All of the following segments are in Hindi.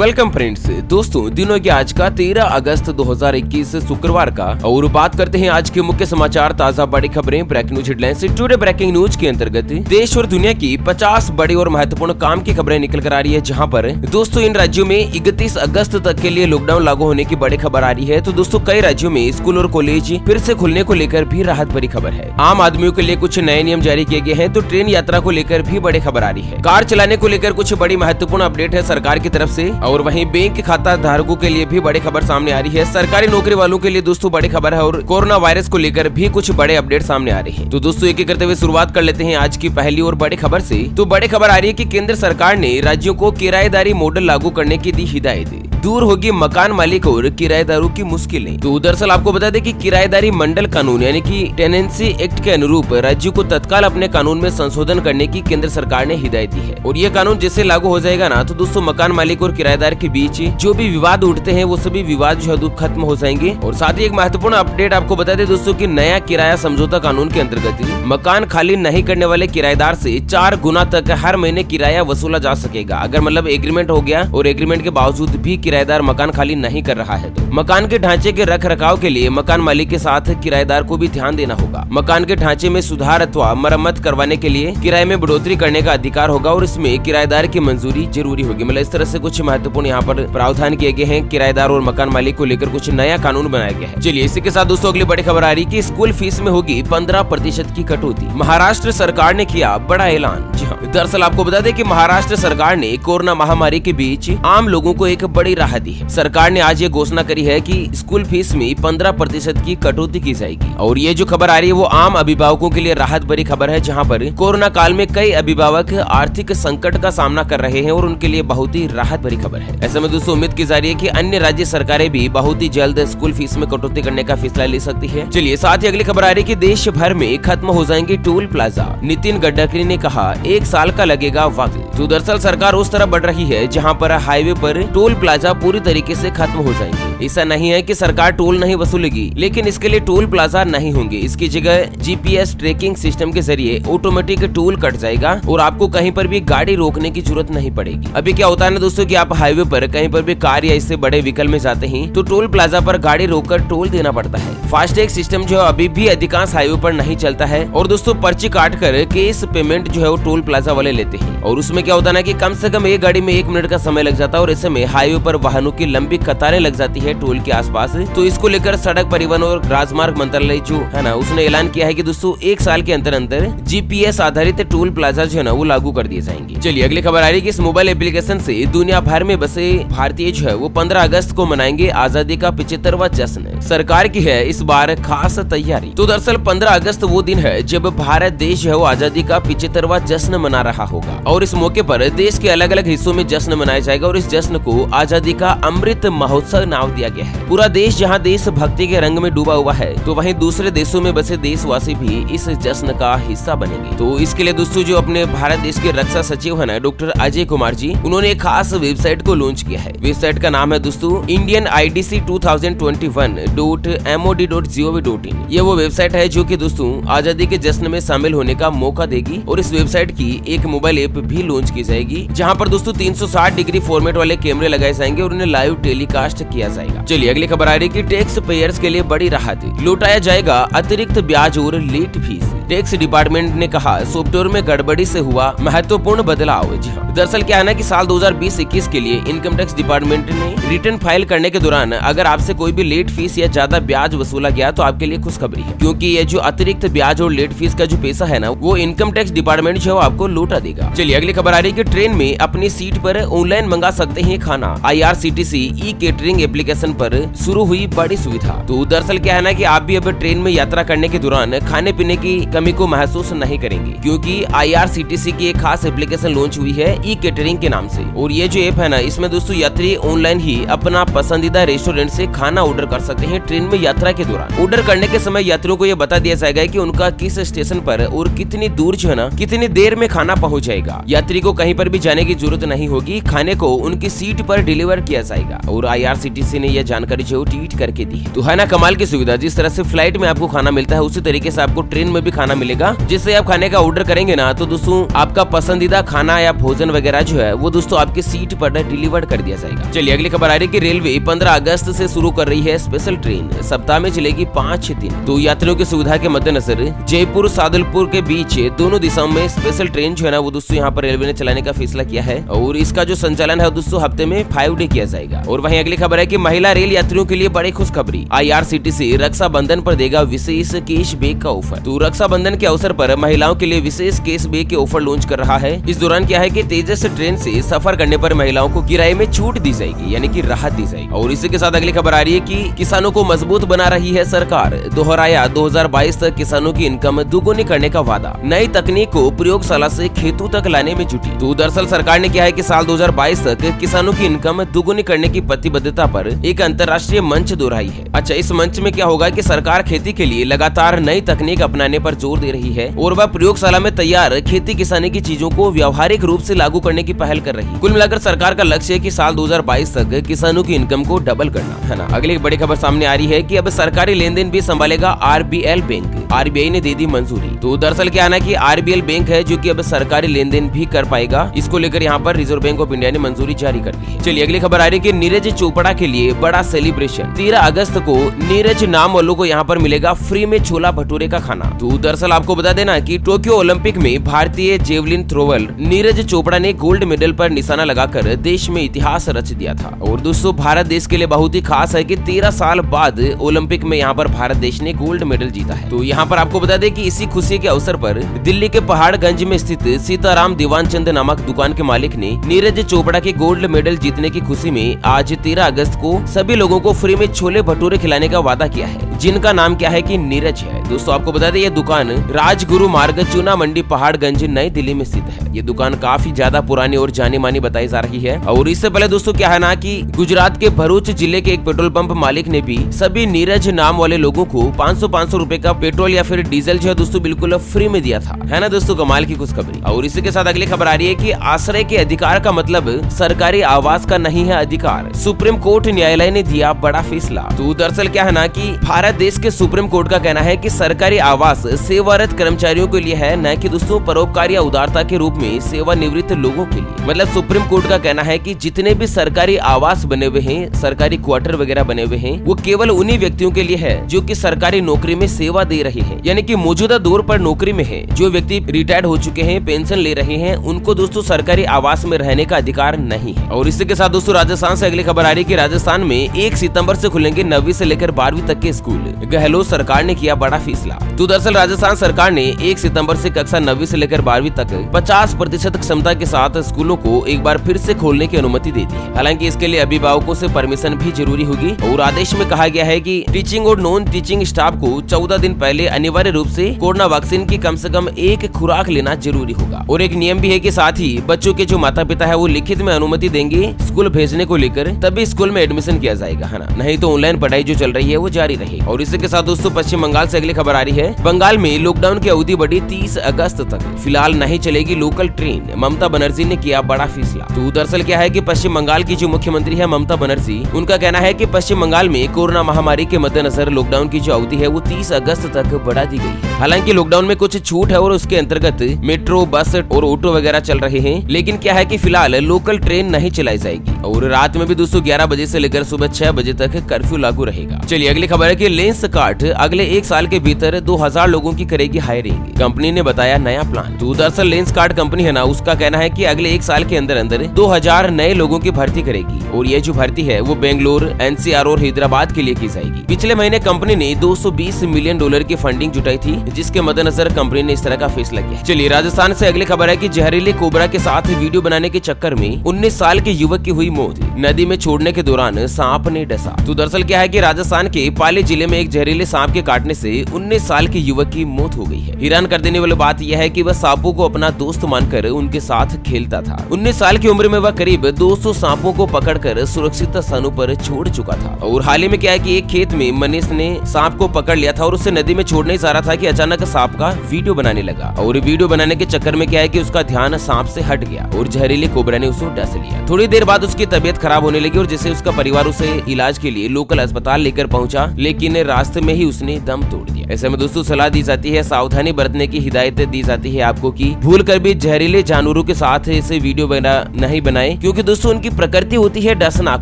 Welcome friends. दोस्तों दिनों की आज का 13 अगस्त 2021 शुक्रवार का और बात करते हैं आज के मुख्य समाचार, ताजा बड़ी खबरें, breaking news headlines. Today breaking news के अंतर्गत देश और दुनिया की 50 बड़ी और महत्वपूर्ण काम की खबरें निकल कर आ रही है, जहां पर दोस्तों इन राज्यों में 31 अगस्त तक के लिए लॉकडाउन लागू होने की बड़ी खबर आ रही है। तो दोस्तों कई राज्यों में स्कूल और कॉलेज फिर से खुलने को लेकर भी राहत भरी खबर है। आम आदमियों के लिए कुछ नए नियम जारी किए गए हैं, तो ट्रेन यात्रा को लेकर भी बड़ी खबर आ रही है। कार चलाने को लेकर कुछ बड़ी महत्वपूर्ण अपडेट है सरकार की तरफ से, और वहीं बैंक खाता धारकों के लिए भी बड़ी खबर सामने आ रही है। सरकारी नौकरी वालों के लिए दोस्तों बड़ी खबर है, और कोरोना वायरस को लेकर भी कुछ बड़े अपडेट सामने आ रहे हैं। तो दोस्तों एक एक करते हुए शुरुआत कर लेते हैं आज की पहली और बड़ी खबर से। तो बड़ी खबर आ रही है कि केंद्र सरकार ने राज्यों को किराएदारी मॉडल लागू करने की दी हिदायत। दूर होगी मकान मालिक और किराएदारों की मुश्किलें। तो दरअसल आपको बता दें कि किराएदारी मंडल कानून यानी कि टेनेंसी एक्ट के अनुरूप राज्यों को तत्काल अपने कानून में संशोधन करने की केंद्र सरकार ने हिदायत दी है। और ये कानून जैसे लागू हो जाएगा ना, तो दोस्तों मकान मालिक और किराएदार के बीच जो भी विवाद उठते हैं वो सभी विवाद जो है खत्म हो जाएंगे। और साथ ही एक महत्वपूर्ण अपडेट आपको बता दें दोस्तों कि नया किराया समझौता कानून के अंतर्गत मकान खाली नहीं करने वाले किराएदार से 4 गुना तक हर महीने किराया वसूला जा सकेगा। अगर मतलब एग्रीमेंट हो गया और एग्रीमेंट के बावजूद भी किराएदार मकान खाली नहीं कर रहा है, तो मकान के ढांचे के रख रखाव के लिए मकान मालिक के साथ किराएदार को भी ध्यान देना होगा। मकान के ढांचे में सुधार अथवा मरम्मत करवाने के लिए किराए में बढ़ोतरी करने का अधिकार होगा, और इसमें किराएदार की मंजूरी जरूरी होगी। मतलब इस तरह से कुछ महत्वपूर्ण यहाँ पर प्रावधान किए गए हैं। किराएदार और मकान मालिक को लेकर कुछ नया कानून बनाया गया है। चलिए इसी के साथ दोस्तों अगली बड़ी खबर आ रही है कि स्कूल फीस में होगी 15% की कटौती। महाराष्ट्र सरकार ने किया बड़ा ऐलान। जी हाँ, दरअसल आपको बता दें कि महाराष्ट्र सरकार ने कोरोना महामारी के बीच आम लोगों को एक बड़ी राहत दी है। सरकार ने आज ये घोषणा करी है कि स्कूल फीस में 15% की कटौती की जाएगी। और ये जो खबर आ रही है वो आम अभिभावकों के लिए राहत भरी खबर है, जहाँ पर कोरोना काल में कई अभिभावक आर्थिक संकट का सामना कर रहे हैं, और उनके लिए बहुत ही राहत भरी खबर है। ऐसे में दोस्तों उम्मीद की जा रही है कि अन्य राज्य सरकारें भी बहुत ही जल्द स्कूल फीस में कटौती करने का फैसला ले सकती है। चलिए साथ ही अगली खबर आ रही है कि देश भर में खत्म हो जाएंगे टोल प्लाजा। नितिन गडकरी ने कहा 1 साल का लगेगा वक्त। तो दरअसल सरकार उस तरफ बढ़ रही है जहाँ पर हाईवे पर टोल प्लाजा पूरी तरीके से खत्म हो जाएंगे। ऐसा नहीं है कि सरकार टोल नहीं वसूलेगी, लेकिन इसके लिए टोल प्लाजा नहीं होंगे। इसकी जगह जीपीएस ट्रैकिंग सिस्टम के जरिए ऑटोमेटिक टोल कट जाएगा, और आपको कहीं पर भी गाड़ी रोकने की जरूरत नहीं पड़ेगी। अभी क्या होता है ना दोस्तों कि आप हाईवे पर कहीं पर भी कार या इससे बड़े व्हीकल में जाते हैं तो टोल प्लाजा पर गाड़ी रोककर टोल देना पड़ता है। फास्टैग सिस्टम जो अभी भी अधिकांश हाईवे पर नहीं चलता है, और दोस्तों पर्ची काट कर केस पेमेंट जो है वो टोल प्लाजा वाले लेते हैं। और उसमें क्या होता है ना कि कम से कम एक गाड़ी में 1 मिनट का समय लग जाता है, और ऐसे में हाईवे पर वाहनों की लंबी कतारें लग जाती है टोल के आसपास। तो इसको लेकर सड़क परिवहन और राजमार्ग मंत्रालय जो है ना, उसने ऐलान किया है कि दोस्तों 1 साल के अंदर अंदर जीपीएस आधारित टोल प्लाजा जो है ना वो लागू कर दिए जाएंगे। चलिए अगली खबर आ रही है कि इस मोबाइल एप्लीकेशन से दुनिया भर में बसे भारतीय जो है वो 15 अगस्त को मनाएंगे आजादी का 75वां जश्न। सरकार की है इस बार खास तैयारी। तो दरअसल 15 अगस्त वो दिन है जब भारत देश जो है वो आजादी का 75वां जश्न मना रहा होगा, और इस मौके पर देश के अलग अलग हिस्सों में जश्न मनाया जाएगा, और इस जश्न को आजादी का अमृत महोत्सव नाम दिया गया है। पूरा देश जहां देश भक्ति के रंग में डूबा हुआ है, तो वहीं दूसरे देशों में बसे देशवासी भी इस जश्न का हिस्सा बनेंगे। तो इसके लिए दोस्तों जो अपने भारत देश के रक्षा सचिव है ना डॉक्टर अजय कुमार जी, उन्होंने एक खास वेबसाइट को लॉन्च किया है। वेबसाइट का नाम है दोस्तों indianidc2021.mod.gov.in। ये वो वेबसाइट है जो कि दोस्तों आजादी के जश्न में शामिल होने का मौका देगी, और इस वेबसाइट की एक मोबाइल ऐप भी लॉन्च की जाएगी, जहां पर दोस्तों 360 डिग्री फॉर्मेट वाले कैमरे लगाए जाएंगे और उन्हें लाइव टेलीकास्ट किया जाएगा। चलिए अगली खबर आ रही है कि टैक्स पेयर्स के लिए बड़ी राहत, लौटाया जाएगा अतिरिक्त ब्याज और लेट फीस। टैक्स डिपार्टमेंट ने कहा सॉफ्टवेयर में गड़बड़ी से हुआ महत्वपूर्ण बदलाव। जी हाँ, दरअसल क्या है ना कि साल 2020-21 के लिए इनकम टैक्स डिपार्टमेंट ने रिटर्न फाइल करने के दौरान अगर आपसे कोई भी लेट फीस या ज्यादा ब्याज वसूला गया तो आपके लिए खुशखबरी है, क्योंकि ये जो अतिरिक्त ब्याज और लेट फीस का जो पैसा है ना वो इनकम टैक्स डिपार्टमेंट जो है आपको लौटा देगा। चलिए अगली खबर आ रही है कि ट्रेन में अपनी सीट पर ऑनलाइन मंगा सकते हैं खाना। IRCTC ई केटरिंग एप्लीकेशन पर शुरू हुई बड़ी सुविधा। तो दरअसल क्या है ना कि आप भी अब ट्रेन में यात्रा करने के दौरान खाने पीने की कमी को महसूस नहीं करेंगे, क्योंकि IRCTC की एक खास एप्लीकेशन लॉन्च हुई है ई केटरिंग के नाम से। और ये जो ऐप है ना इसमें दोस्तों यात्री ऑनलाइन ही अपना पसंदीदा रेस्टोरेंट से खाना ऑर्डर कर सकते हैं ट्रेन में यात्रा के दौरान। ऑर्डर करने के समय यात्रियों को ये बता दिया जाएगा कि उनका किस स्टेशन पर और कितनी दूर जो है ना कितनी देर में खाना पहुंच जाएगा। यात्री को कहीं पर भी जाने की जरूरत नहीं होगी, खाने को उनकी सीट पर डिलीवर किया जाएगा। और IRCTC ने यह जानकारी जो ट्वीट करके दी है। तो है ना कमाल की सुविधा। जिस तरह से फ्लाइट में आपको खाना मिलता है उसी तरीके से आपको ट्रेन में भी खाना खाना मिलेगा, जिससे आप खाने का ऑर्डर करेंगे ना तो दोस्तों आपका पसंदीदा खाना या भोजन वगैरह जो है वो दोस्तों आपकी सीट पर डिलीवर कर दिया जाएगा। चलिए अगली खबर आ रही है कि रेलवे 15 अगस्त से शुरू कर रही है स्पेशल ट्रेन, सप्ताह में चलेगी 5 दिन। तो यात्रियों की सुविधा के मद्देनजर जयपुर सादुलपुर के बीच दोनों दिशाओं में स्पेशल ट्रेन जो है ना वो दोस्तों यहाँ पर रेलवे ने चलाने का फैसला किया है और इसका जो संचालन है दोस्तों हफ्ते में 5 डे किया जाएगा। और वहीं अगली खबर है कि महिला रेल यात्रियों के लिए बड़ी खुशखबरी, IRCTC रक्षाबंधन पर देगा विशेष कैशबैक का ऑफर। तो रक्षाबंधन के अवसर पर महिलाओं के लिए विशेष कैशबैक के ऑफर लॉन्च कर रहा है। इस दौरान क्या है कि तेजस ट्रेन से सफर करने पर महिलाओं को किराए में छूट दी जाएगी, यानी कि राहत दी जाएगी। और इसी के साथ अगली खबर आ रही है कि किसानों को मजबूत बना रही है सरकार, दोहराया 2022 तक किसानों की इनकम दुगुनी करने का वादा, नई तकनीक को प्रयोगशाला से खेतों तक लाने में जुटी। तो दरअसल सरकार ने क्या है कि साल 2022 तक किसानों की इनकम दुगुनी करने की प्रतिबद्धता पर एक अंतर्राष्ट्रीय मंच दोहराई है। अच्छा, इस मंच में क्या होगा कि सरकार खेती के लिए लगातार नई तकनीक अपनाने पर जोर दे रही है और वह प्रयोगशाला में तैयार खेती किसानी की चीजों को व्यावहारिक रूप से लागू करने की पहल कर रही है। कुल मिलाकर सरकार का लक्ष्य है कि साल 2022 तक किसानों की इनकम को डबल करना है ना। अगली बड़ी खबर सामने आ रही है कि अब सरकारी लेन देन भी संभालेगा RBL बैंक, RBI ने दे दी मंजूरी। तो दरअसल क्या है ना कि RBL बैंक है जो कि अब सरकारी लेन देन भी कर पाएगा, इसको लेकर यहाँ पर रिजर्व बैंक ऑफ इंडिया ने मंजूरी जारी कर दी है। चलिए अगली खबर आ रही है कि नीरज चोपड़ा के लिए बड़ा सेलिब्रेशन, 13 अगस्त को नीरज नाम वालों को यहाँ पर मिलेगा फ्री में छोला भटूरे का खाना। तो दरअसल आपको बता देना कि टोक्यो ओलंपिक में भारतीय जेवलिन थ्रोवर नीरज चोपड़ा ने गोल्ड मेडल पर निशाना लगाकर देश में इतिहास रच दिया था। और दोस्तों भारत देश के लिए बहुत ही खास है कि 13 साल बाद ओलंपिक में यहाँ पर भारत देश ने गोल्ड मेडल जीता है। तो यहाँ पर आपको बता दें कि इसी खुशी के अवसर पर दिल्ली के पहाड़गंज में स्थित सीताराम दीवानचंद नामक दुकान के मालिक ने नीरज चोपड़ा के गोल्ड मेडल जीतने की खुशी में आज 13 अगस्त को सभी लोगों को फ्री में छोले भटूरे खिलाने का वादा किया है, जिनका नाम क्या है कि नीरज है। दोस्तों आपको बता दें ये दुकान राजगुरु मार्ग चूना मंडी पहाड़गंज नई दिल्ली में स्थित है। ये दुकान काफी ज्यादा पुरानी और जानी मानी बताई जा रही है। और इससे पहले दोस्तों क्या है ना कि गुजरात के भरूच जिले के एक पेट्रोल पंप मालिक ने भी सभी नीरज नाम वाले लोगों को 500 रुपए का पेट्रोल या फिर डीजल जो है दोस्तों बिल्कुल फ्री में दिया था, है ना दोस्तों, कमाल की खुशखबरी। और इसी के साथ अगली खबर आ रही है कि आश्रय के अधिकार का मतलब सरकारी आवास का नहीं है अधिकार, सुप्रीम कोर्ट न्यायालय ने दिया बड़ा फैसला। तो दरअसल क्या है ना कि भारत देश के सुप्रीम कोर्ट का कहना है कि सरकारी आवास सेवारत कर्मचारियों के लिए है, न कि दोस्तों परोपकार या उदारता के रूप में सेवानिवृत्त लोगों के लिए। मतलब सुप्रीम कोर्ट का कहना है कि जितने भी सरकारी आवास बने हुए हैं, सरकारी क्वार्टर वगैरह बने हुए हैं, वो केवल उन्हीं व्यक्तियों के लिए है जो कि सरकारी नौकरी में सेवा दे रहे हैं, यानी कि मौजूदा दौर पर नौकरी में है। जो व्यक्ति रिटायर्ड हो चुके हैं, पेंशन ले रहे हैं, उनको दोस्तों सरकारी आवास में रहने का अधिकार नहीं है। और इसी के साथ दोस्तों राजस्थान से अगली खबर आ रही है कि राजस्थान में 1 सितंबर से खुलेंगे 9वीं से लेकर 12वीं तक के स्कूल, गहलोत सरकार ने किया बड़ा फैसला। तो दरअसल राजस्थान सरकार ने 1 सितंबर से कक्षा 9वीं से लेकर 12वीं तक 50% क्षमता के साथ स्कूलों को एक बार फिर से खोलने की अनुमति दे दी है। हालांकि इसके लिए अभिभावकों से परमिशन भी जरूरी होगी। और आदेश में कहा गया है कि टीचिंग और नॉन टीचिंग स्टाफ को 14 दिन पहले अनिवार्य रूप से कोरोना वैक्सीन की कम से कम 1 खुराक लेना जरूरी होगा। और एक नियम भी है कि साथ ही बच्चों के जो माता पिता है वो लिखित में अनुमति देंगे स्कूल भेजने को लेकर, तभी स्कूल में एडमिशन किया जाएगा, है ना, नहीं तो ऑनलाइन पढ़ाई जो चल रही है वो जारी रहे। और इसी के साथ दोस्तों पश्चिम बंगाल से अगली खबर आ रही है, बंगाल में लॉकडाउन की अवधि बढ़ी 30 अगस्त तक, फिलहाल नहीं चलेगी लोकल ट्रेन, ममता बनर्जी ने किया बड़ा फैसला। तो दरअसल क्या है कि पश्चिम बंगाल की जो मुख्यमंत्री है ममता बनर्जी, उनका कहना है कि पश्चिम बंगाल में कोरोना महामारी के मद्देनजर लॉकडाउन की जो अवधि है वो 30 अगस्त तक बढ़ा दी गई है। हालांकि लॉकडाउन में कुछ छूट है और उसके अंतर्गत मेट्रो, बस और ऑटो वगैरह चल रहे हैं, लेकिन क्या है कि फिलहाल लोकल ट्रेन नहीं चलाई जाएगी। और रात में भी दोस्तों 11 बजे से लेकर सुबह 6 बजे तक कर्फ्यू लागू रहेगा। चलिए अगली खबर है कि लेंसकार्ट अगले 1 साल के भीतर 2000 लोगों की करेगी हायरिंग, कंपनी ने बताया नया प्लान। तो दरअसल लेंसकार्ट कंपनी है ना, उसका कहना है कि अगले 1 साल के अंदर अंदर 2000 नए लोगों की भर्ती करेगी। और ये जो भर्ती है वो बेंगलोर, NCR और हैदराबाद के लिए की जाएगी। पिछले महीने कंपनी ने $220 मिलियन की फंडिंग जुटाई थी, जिसके मद्देनजर कंपनी ने इस तरह का फैसला किया। चलिए राजस्थान से अगली खबर है कि जहरीले कोबरा के साथ वीडियो बनाने के चक्कर में 19 साल के युवक की हुई मौत, नदी में छोड़ने के दौरान सांप ने डसा। तो दरअसल क्या है कि राजस्थान के पाली जिले में एक जहरीले सांप के काटने से 19 साल के युवक की मौत हो गई है। हैरान कर देने वाली बात यह है कि वह सांपों को अपना दोस्त मानकर उनके साथ खेलता था। 19 साल की उम्र में वह करीब 200 सांपों को पकड़कर सुरक्षित स्थानों पर छोड़ चुका था। और हाल ही में क्या है कि एक खेत में मनीष ने सांप को पकड़ लिया था और उसे नदी में छोड़ने जा रहा था कि अचानक सांप का वीडियो बनाने लगा। और वीडियो बनाने के चक्कर में क्या है कि उसका ध्यान सांप से हट गया और जहरीले कोबरा ने उसे डस लिया। थोड़ी देर बाद उसकी तबीयत खराब होने लगी और जिससे उसका परिवार उसे इलाज के लिए लोकल अस्पताल लेकर पहुंचा, लेकिन रास्ते में ही उसने दम तोड़ दिया। ऐसे में दोस्तों सलाह दी जाती है, सावधानी बरतने की हिदायत दी जाती है आपको कि भूल कर भी जहरीले जानवरों के साथ इसे वीडियो नहीं बनाए, क्योंकि दोस्तों उनकी प्रकृति होती है डसना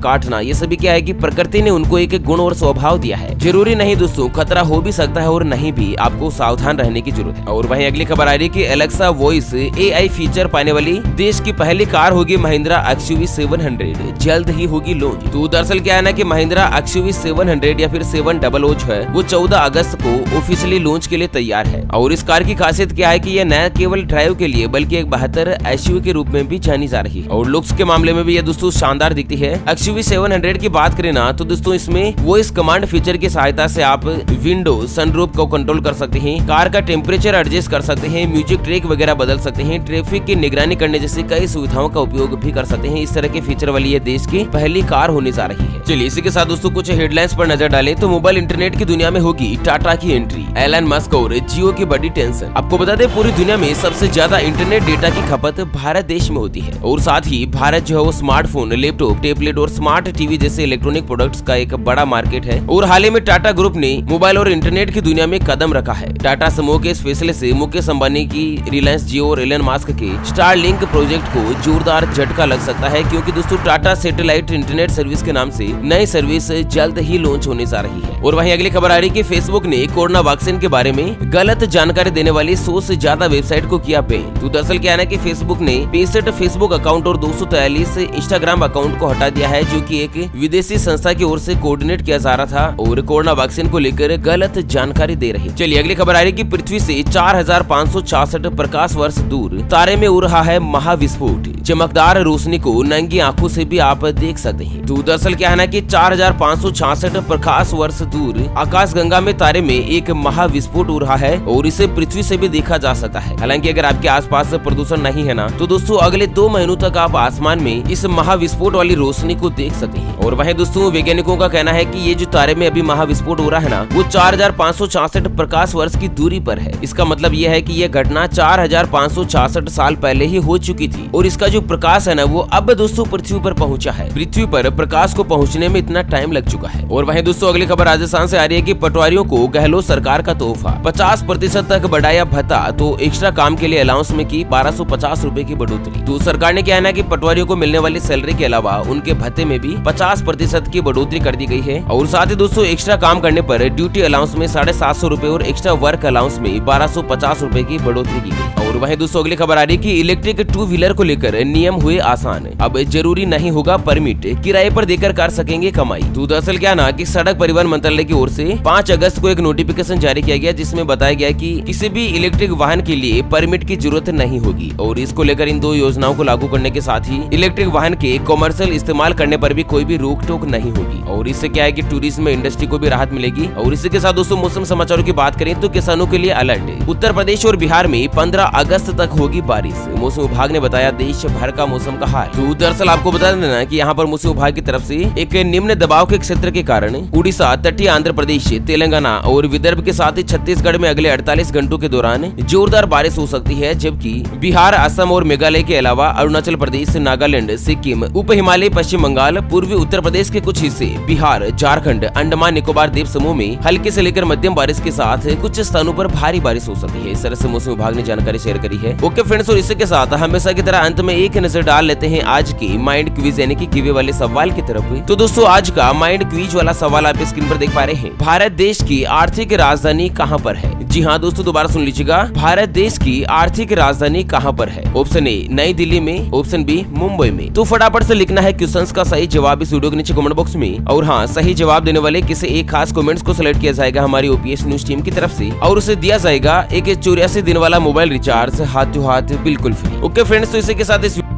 काटना। ये सभी क्या है कि प्रकृति ने उनको एक गुण और स्वभाव दिया है। जरूरी नहीं दोस्तों, खतरा हो भी सकता है और नहीं भी, आपको सावधान रहने की जरूरत है। और वहीं अगली खबर आ रही है कि एलेक्सा वॉइस AI फीचर पाने वाली देश की पहली कार होगी महिंद्रा XUV 700, जल्द ही होगी लॉन्च। तो दरअसल क्या है ना कि महिंद्रा XUV 700 या फिर 700 जो है वो 14 अगस्त को ऑफिशियली लॉन्च के लिए तैयार है। और इस कार की खासियत क्या है कि यह न केवल ड्राइव के लिए बल्कि एक बेहतर SUV के रूप में भी जानी जा रही है और लुक्स के मामले में भी ये दोस्तों शानदार दिखती है। XUV 700 की बात करें ना तो दोस्तों इसमें वॉइस कमांड फीचर की सहायता से आप विंडो सनरूफ को कंट्रोल कर सकते हैं, कार का टेम्परेचर एडजस्ट कर सकते हैं, म्यूजिक ट्रैक वगैरह बदल सकते हैं, ट्रैफिक की निगरानी करने जैसी कई सुविधाओं का उपयोग भी कर सकते हैं। इस तरह के फीचर वाली ये देश की पहली कार होने जा रही है। चलिए इसी के साथ दोस्तों कुछ हेडलाइंस पर नजर डालें तो मोबाइल इंटरनेट की दुनिया में होगी टाटा की एंट्री, एलन मस्क और जियो की बड़ी टेंशन। आपको बता दें पूरी दुनिया में सबसे ज्यादा इंटरनेट डेटा की खपत भारत देश में होती है और साथ ही भारत जो है वो स्मार्टफोन, लैपटॉप, टैबलेट और स्मार्ट टीवी जैसे इलेक्ट्रॉनिक प्रोडक्ट्स का एक बड़ा मार्केट है। और हाल ही में टाटा ग्रुप ने मोबाइल और इंटरनेट की दुनिया में कदम रखा है। टाटा समूह के इस फैसले से मुकेश अंबानी की रिलायंस जियो और एलन मस्क के स्टारलिंक प्रोजेक्ट को जोरदार झटका लग सकता है, क्योंकि दोस्तों टाटा सैटेलाइट इंटरनेट सर्विस के नाम से नई सर्विस जल्द ही लॉन्च होने जा रही है। और वहीं अगली खबर आ रही है कि फेसबुक ने कोरोना वैक्सीन के बारे में गलत जानकारी देने वाली 100 से ज्यादा वेबसाइट को किया बैन। तो दरअसल क्या है ना कि फेसबुक ने 65 फेसबुक अकाउंट और 243 इंस्टाग्राम अकाउंट को हटा दिया है, जो कि एक विदेशी संस्था की ओर से कोऑर्डिनेट किया जा रहा था और कोरोना वैक्सीन को लेकर गलत जानकारी दे रही है। चलिए अगली खबर आ रही है कि पृथ्वी से 4566 प्रकाश वर्ष दूर तारे में हो रहा है महाविस्फोट, चमकदार रोशनी को नंगी आंखों से भी आप देख सकते हैं। तो दरअसल क्या है ना कि 4566 प्रकाश वर्ष दूर आकाशगंगा में तारे में एक महाविस्फोट हो रहा है और इसे पृथ्वी से भी देखा जा सकता है। हालांकि अगर आपके आसपास प्रदूषण नहीं है ना तो दोस्तों अगले 2 महीनों तक आप आसमान में इस महाविस्फोट वाली रोशनी को देख सकते हैं। और वहीं दोस्तों वैज्ञानिकों का कहना है कि ये जो तारे में अभी महाविस्फोट हो रहा है ना वो 4566 प्रकाश वर्ष की दूरी पर है। इसका मतलब ये है कि यह घटना 4566 साल पहले ही हो चुकी थी और इसका जो प्रकाश है ना वो अब दोस्तों पृथ्वी पर पहुंचा है। पृथ्वी पर प्रकाश को पहुंचने में इतना टाइम लग चुका है। और वहीं दोस्तों अगली खबर राजस्थान से आ रही है कि पटवारियों को गहलोत सरकार का तोहफा, 50% तक बढ़ाया भत्ता, तो एक्स्ट्रा काम के लिए अलाउंस में की 1250 रूपए की बढ़ोतरी। तो सरकार ने क्या है ना कि पटवारियों को मिलने वाली सैलरी के अलावा उनके भत्ते में भी 50% की बढ़ोतरी कर दी गई है। और साथ ही दोस्तों एक्स्ट्रा काम करने पर ड्यूटी अलाउंस में 750 रूपए और एक्स्ट्रा वर्क अलाउंस में 1250 रूपए की बढ़ोतरी की गई। और वहीं दोस्तों अगली खबर आ रही है कि इलेक्ट्रिक 2 व्हीलर को लेकर नियम हुए आसान, अब जरूरी नहीं होगा परमिट, किराए पर देकर कर सकेंगे कमाई। तो दरअसल क्या ना कि सड़क परिवहन मंत्रालय की ओर से 5 अगस्त को एक नोटिफिकेशन जारी किया गया जिसमें बताया गया कि किसी भी इलेक्ट्रिक वाहन के लिए परमिट की जरूरत नहीं होगी। और इसको लेकर इन 2 योजनाओं को लागू करने के साथ ही इलेक्ट्रिक वाहन के कॉमर्शियल इस्तेमाल करने पर भी कोई भी रोक टोक नहीं होगी। और इससे क्या है कि टूरिज्म इंडस्ट्री को भी राहत मिलेगी। और इसी के साथ दोस्तों मौसम समाचारों की बात करें तो किसानों के लिए अलर्ट, उत्तर प्रदेश और बिहार में 15 अगस्त तक होगी बारिश, मौसम विभाग ने बताया देश भर का मौसम का हाल। तो दरअसल आपको बता देना कि यहाँ पर मौसम विभाग की तरफ से एक निम्न दबाव के क्षेत्र के कारण उड़ीसा, तटीय आंध्र प्रदेश, तेलंगाना और विदर्भ के साथ ही छत्तीसगढ़ में अगले 48 घंटों के दौरान जोरदार बारिश हो सकती है, जबकि बिहार, असम और मेघालय के अलावा अरुणाचल प्रदेश, नागालैंड, सिक्किम, उप हिमालय, पश्चिम बंगाल, पूर्वी उत्तर प्रदेश के कुछ हिस्से, बिहार, झारखंड, अंडमान निकोबार द्वीप समूह में हल्के से लेकर मध्यम बारिश के साथ कुछ स्थानों पर भारी बारिश हो सकती है। इस तरह से मौसम विभाग ने जानकारी शेयर करी है। ओके फ्रेंड्स, और इसी के साथ हमेशा की तरह अंत में एक नजर डाल लेते हैं आज की माइंड क्विज यानी कि गिवे वाले सवाल की तरफ। तो दोस्तों आज का माइंड क्विज वाला सवाल आप स्क्रीन पर देख पा रहे हैं। भारत देश की आर्थिक राजधानी कहां पर है? जी हाँ दोस्तों, दोबारा सुन लीजिएगा, भारत देश की आर्थिक राजधानी कहां पर है? ऑप्शन ए नई दिल्ली में, ऑप्शन बी मुंबई में। तो फटाफट से लिखना है क्वेश्चंस का सही जवाब इस वीडियो के नीचे कमेंट बॉक्स में। और हाँ, सही जवाब देने वाले किसी एक खास कमेंट्स को सिलेक्ट किया जाएगा हमारी ओपीएस न्यूज टीम की तरफ से और उसे दिया जाएगा एक 84 दिन वाला मोबाइल रिचार्ज हाथों हाथ बिल्कुल फ्री। ओके फ्रेंड्स, तो इसी के साथ इस